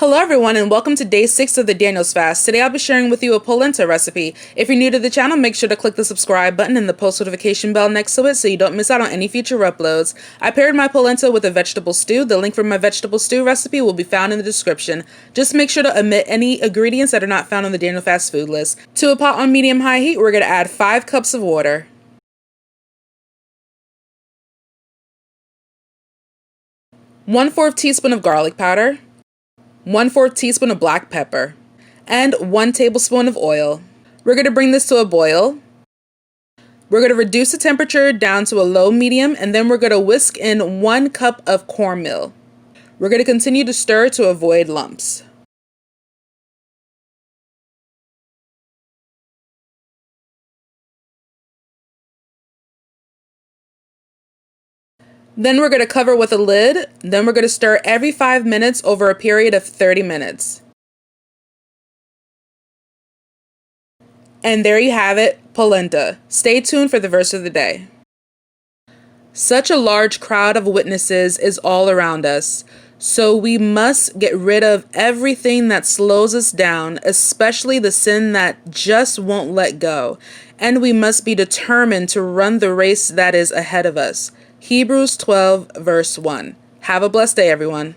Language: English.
Hello everyone and welcome to day 6 of the Daniel's fast. Today I'll be sharing with you a polenta recipe. If you're new to the channel, make sure to click the subscribe button and the post notification bell next to it so you don't miss out on any future uploads. I paired my polenta with a vegetable stew. The link for my vegetable stew recipe will be found in the description. Just make sure to omit any ingredients that are not found on the Daniel fast food list. To a pot on medium-high heat, we're going to add 5 cups of water. 1/4 teaspoon of garlic powder, 1/4 teaspoon of black pepper, and 1 tablespoon of oil. We're going to bring this to a boil. We're going to reduce the temperature down to a low medium, and then we're going to whisk in 1 cup of cornmeal. We're going to continue to stir to avoid lumps. Then we're going to cover with a lid. Then we're going to stir every 5 minutes over a period of 30 minutes. And there you have it, polenta. Stay tuned for the verse of the day. Such a large crowd of witnesses is all around us, so we must get rid of everything that slows us down, especially the sin that just won't let go. And we must be determined to run the race that is ahead of us. Hebrews 12, verse 1. Have a blessed day, everyone.